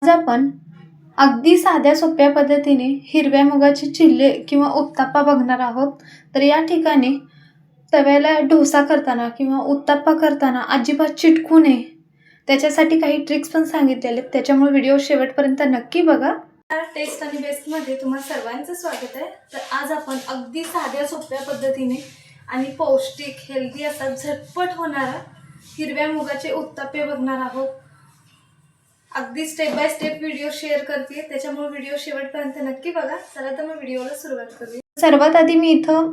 आज आपण अगदी साध्या सोप्या पद्धतीने हिरव्या मुगाचे चिल्ले किंवा उत्ताप्पा बघणार आहोत. तर या ठिकाणी तव्याला डोसा करताना किंवा उत्ताप्पा करताना अजिबात चिटकू नये त्याच्यासाठी काही ट्रिक्स पण सांगितलेले आहेत. त्याच्यामुळे व्हिडिओ शेवटपर्यंत नक्की बघा. टेस्ट आणि बेस्टमध्ये तुम्हा सर्वांचं स्वागत आहे. तर आज आपण अगदी साध्या सोप्या पद्धतीने आणि पौष्टिक हेल्दी असा झटपट होणारा हिरव्या मुगाचे उत्ताप्पे बघणार आहोत. अगदी step by step video share करते, त्याच्यामुळे व्हिडिओ शेवटपर्यंत नक्की बघा. चला तर मग व्हिडिओला सुरुवात करूया. सर्वात आधी मी इथं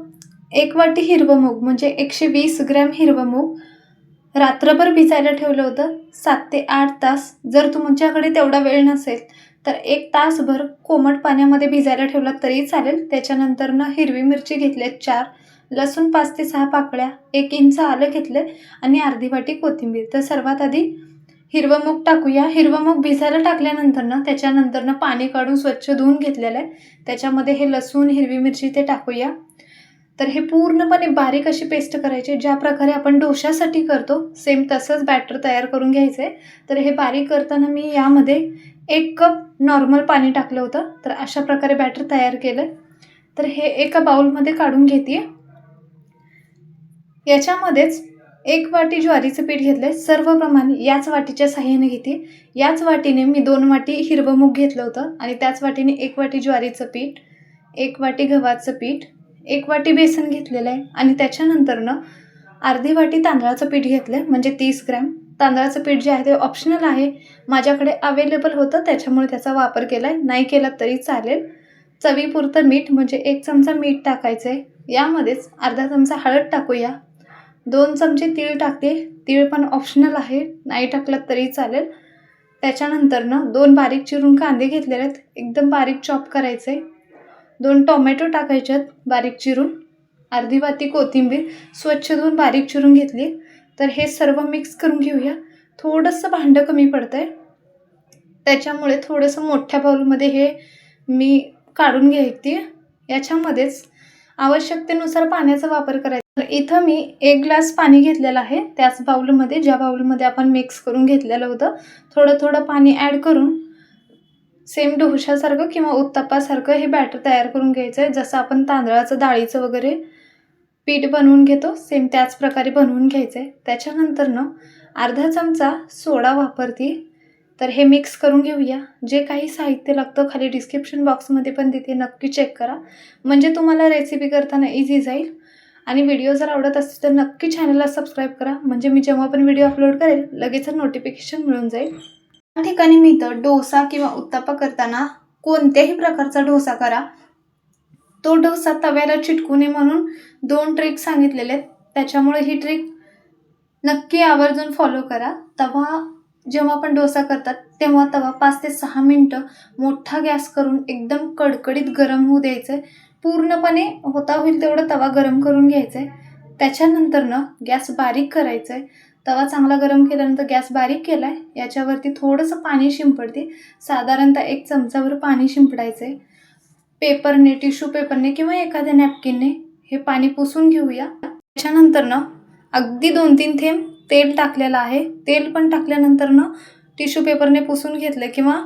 1 वाटी हिरवं मूग म्हणजे 120 ग्रॅम हिरवं मूग रात्रभर भिजायला ठेवलं होतं 7 ते 8 तास. जर तुमच्याकडे तेवढा वेळ नसेल तर 1 तासभर कोमट पाण्यामध्ये भिजायला ठेवला तरी चालेल. त्याच्यानंतर हिरवी मिरची घेतले 4, लसूण 5 ते 6 पाकळ्या, 1 इंच आलं घेतले आणि अर्धी वाटी कोथिंबीर. तर सर्वात आधी हिरवं मूग टाकूया. हिरवं मूग भिजायला टाकल्यानंतर त्याच्यानंतर पाणी काढून स्वच्छ धुवून घेतलेलं आहे. त्याच्यामध्ये हे लसूण हिरवी मिरची ते टाकूया. तर हे पूर्णपणे बारीक अशी पेस्ट करायची. ज्या प्रकारे आपण डोशासाठी करतो सेम तसंच बॅटर तयार करून घ्यायचं आहे. तर हे बारीक करताना मी यामध्ये 1 कप नॉर्मल पाणी टाकलं होतं. तर अशा प्रकारे बॅटर तयार केलं. तर हे एका बाउलमध्ये काढून घेते. याच्यामध्येच 1 वाटी ज्वारीचं पीठ घेतलं आहे. सर्व प्रमाण याच वाटीच्या साह्याने घेते. याच वाटीने मी 2 वाटी हिरवं मूग घेतलं होतं आणि त्याच वाटीने 1 वाटी ज्वारीचं पीठ, 1 वाटी गव्हाचं पीठ, 1 वाटी बेसन घेतलेलं आहे आणि त्याच्यानंतर अर्धी वाटी तांदळाचं पीठ घेतलं आहे म्हणजे 30 ग्रॅम. तांदळाचं पीठ जे आहे ते ऑप्शनल आहे. माझ्याकडे अवेलेबल होतं त्याच्यामुळे त्याचा वापर केला आहे. नाही केला तरी चालेल. चवीपुरतं मीठ म्हणजे 1 चमचा मीठ टाकायचं आहे. यामध्येच अर्धा चमचा हळद टाकूया. 2 चमचे तीळ टाकते. तीळ पण ऑप्शनल आहे, नाही टाकलं तरी चालेल. त्याच्यानंतर 2 बारीक चिरून कांदे घेतलेले आहेत, एकदम बारीक चॉप करायचे. 2 टोमॅटो टाकायचे बारीक चिरून. अर्धी वाटी कोथिंबीर स्वच्छ धुवून बारीक चिरून घेतली. तर हे सर्व मिक्स करून घेऊया. थोडंसं भांडं कमी पडतं आहे त्याच्यामुळे थोडंसं मोठ्या बाउलमध्ये हे मी काढून घ्यायची. याच्यामध्येच आवश्यकतेनुसार पाण्याचा वापर करायचा. इथं मी 1 ग्लास पाणी घेतलेलं आहे. त्याच बाउलमध्ये ज्या बाउलमध्ये आपण मिक्स करून घेतलेलं होतं थोडं थोडं पाणी ॲड करून सेम डोशासारखं किंवा उत्तप्पासारखं हे बॅटर तयार करून घ्यायचं आहे. जसं आपण तांदळाचं डाळीचं वगैरे पीठ बनवून घेतो सेम त्याच प्रकारे बनवून घ्यायचं आहे. त्याच्यानंतर अर्धा चमचा सोडा वापरते. तर हे मिक्स करून घेऊया. जे काही साहित्य लागतं खाली डिस्क्रिप्शन बॉक्समध्ये पण तिथे नक्की चेक करा म्हणजे तुम्हाला रेसिपी करताना इझी जाईल. आणि व्हिडिओ जर आवडत असेल तर नक्की चॅनलला सबस्क्राईब करा म्हणजे मी जेव्हा पण व्हिडिओ अपलोड करेल लगेच नोटिफिकेशन मिळून जाईल. या ठिकाणी मी तर डोसा किंवा उत्ताप्पा करताना कोणत्याही प्रकारचा डोसा करा, तो डोसा तव्याला चिटकू नये म्हणून 2 ट्रिक सांगितलेले आहेत. त्याच्यामुळे ही ट्रिक नक्की आवर्जून फॉलो करा. जेव्हा आपण डोसा करतात तेव्हा तवा 5 ते 6 मिनटं मोठा गॅस करून एकदम कडकडीत गरम होऊ द्यायचं आहे. पूर्णपणे होता होईल तेवढं तवा गरम करून घ्यायचं आहे. त्याच्यानंतर गॅस बारीक करायचं आहे. तवा चांगला गरम केल्यानंतर गॅस बारीक केला आहे. याच्यावरती थोडंसं पाणी शिंपडते. साधारणतः 1 चमचाभर पाणी शिंपडायचं आहे. पेपरने, टिश्यू पेपरने किंवा एखाद्या नॅपकिनने हे पाणी पुसून घेऊया. त्याच्यानंतर अगदी 2-3 थेंब तेल टाकलेलं आहे. तेल पण टाकल्यानंतर टिश्यू पेपरने पुसून घेतलं किंवा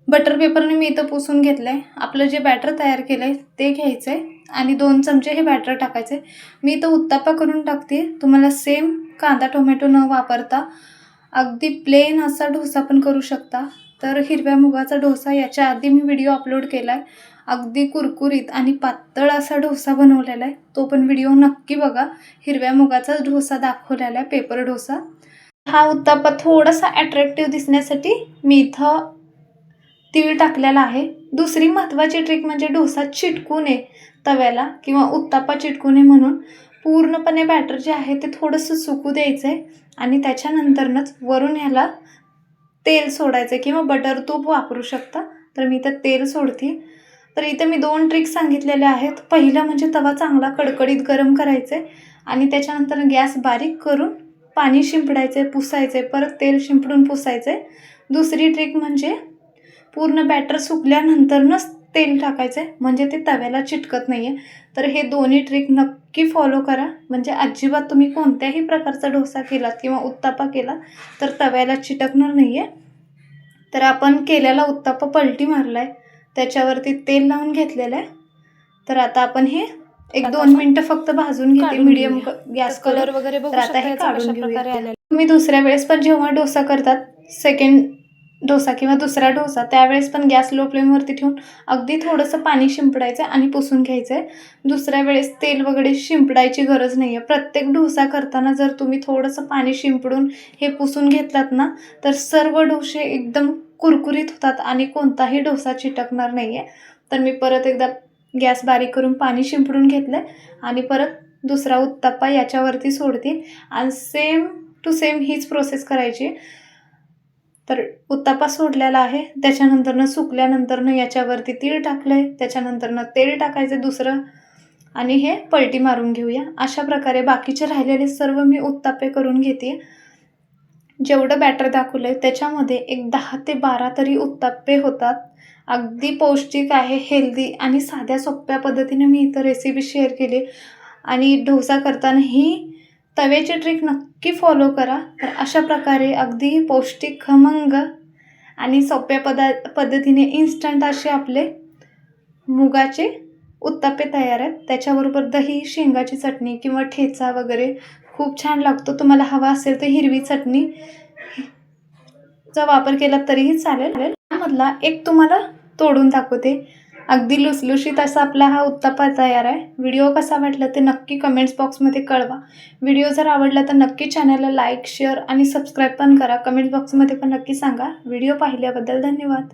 बटर पेपरने मी इथं पुसून घेतलं आहे. आपलं जे बॅटर तयार केलं आहे ते घ्यायचं आहे आणि 2 चमचे हे बॅटर टाकायचं आहे. मी इथं उत्ताप्पा करून टाकते. तुम्हाला सेम कांदा टोमॅटो न वापरता अगदी प्लेन असा डोसा पण करू शकता. तर हिरव्या मुगाचा डोसा याच्या आधी मी व्हिडिओ अपलोड केला आहे. अगदी कुरकुरीत आणि पातळ असा डोसा बनवलेला आहे. तो पण व्हिडिओ नक्की बघा. हिरव्या मुगाचा डोसा दाखवलेला आहे, पेपर डोसा. हा उत्ताप्पा थोडासा अट्रॅक्टिव्ह दिसण्यासाठी मी इथं तीळ टाकलेला आहे. दुसरी महत्त्वाची ट्रिक म्हणजे डोसा चिटकू नये तव्याला किंवा उत्ताप्पा चिटकू नये म्हणून पूर्णपणे बॅटर जे आहे ते थोडंसं सुकू द्यायचं आहे आणि त्याच्यानंतरच वरून ह्याला तेल सोडायचं आहे किंवा बटर तूप वापरू शकता. तर मी इथं तेल सोडते. तर इथं मी 2 ट्रिक सांगितलेल्या आहेत. पहिलं म्हणजे तवा चांगला कडकडीत गरम करायचं आहे आणि त्याच्यानंतर गॅस बारीक करून पाणी शिंपडायचं आहे, पुसायचं आहे, परत तेल शिंपडून पुसायचं आहे. दुसरी ट्रिक म्हणजे पूर्ण बॅटर सुकल्यानंतरच तेल टाकायचं आहे म्हणजे ते तव्याला चिटकत नाही आहे. तर हे दोन्ही ट्रिक नक्की फॉलो करा म्हणजे अजिबात तुम्ही कोणत्याही प्रकारचा डोसा केलात किंवा उत्ताप्पा केला तर तव्याला चिटकणार नाही आहे. तर आपण केलेला उत्तापा पलटी मारलाय, त्याच्यावरती तेल लावून घेतलेलं आहे. तर आता आपण हे 1-2 मिनिटं फक्त भाजून घेते मीडियम गॅस कलर वगैरे तर बघू आता शकता हे याचा काढून कशा घेऊया. प्रकारे आलेला. तुम्ही दुसऱ्या वेळेस पण जेव्हा डोसा करतात, सेकंड डोसा किंवा दुसरा डोसा, त्यावेळेस पण गॅस लो फ्लेमवरती ठेवून अगदी थोडंसं पाणी शिंपडायचं आणि पुसून घ्यायचं आहे. दुसऱ्या वेळेस तेल वगैरे शिंपडायची गरज नाही आहे. प्रत्येक डोसा करताना जर तुम्ही थोडंसं पाणी शिंपडून हे पुसून घेतलात ना, तर सर्व डोसे एकदम कुरकुरीत होतात आणि कोणताही डोसा चिटकणार नाही आहे. तर मी परत एकदा गॅस बारीक करून पाणी शिंपडून घेतलं आणि परत दुसरा उत्तप्पा याच्यावरती सोडते आणि सेम टू सेम हीच प्रोसेस करायची. तर उत्तप्पा सोडलेला आहे, त्याच्यानंतरनं सुकल्यानंतरनं याच्यावरती तीळ टाकलंय, त्याच्यानंतरनं तेल टाकायचं दुसरं आणि हे पलटी मारून घेऊया. अशा प्रकारे बाकीचे राहिलेले सर्व मी उत्तप्पे करून घेते. जेवढं बॅटर दाखवलंय त्याच्यामध्ये एक 10 ते 12 तरी उत्तप्पे होतात. अगदी पौष्टिक आहे, हेल्दी आणि साध्या सोप्या पद्धतीने मी इथं रेसिपी शेअर केली आणि डोसा करताना ही तव्याची ट्रिक नक्की फॉलो करा. तर अशा प्रकारे अगदी पौष्टिक, खमंग आणि सोप्या पद्धतीने इन्स्टंट असे आपले मुगाचे उत्तप्पे तयार आहेत. त्याच्याबरोबर दही, शेंगाची चटणी किंवा ठेचा वगैरे खूप छान लागतो. तुम्हाला हवा असेल तर हिरवी चटणीचा वापर केला तरीही चालेल. त्यामधला एक तुम्हाला तोडून दाखवते. अगदी लुसलुशीत असा आपला हा उत्तप्पा तयार आहे. व्हिडिओ कसा वाटला ते नक्की कमेंट्स बॉक्समध्ये कळवा. व्हिडिओ जर आवडला तर नक्की चॅनलला लाईक, शेअर आणि सबस्क्राईब पण करा. कमेंट बॉक्समध्ये पण नक्की सांगा. व्हिडिओ पाहिल्याबद्दल धन्यवाद.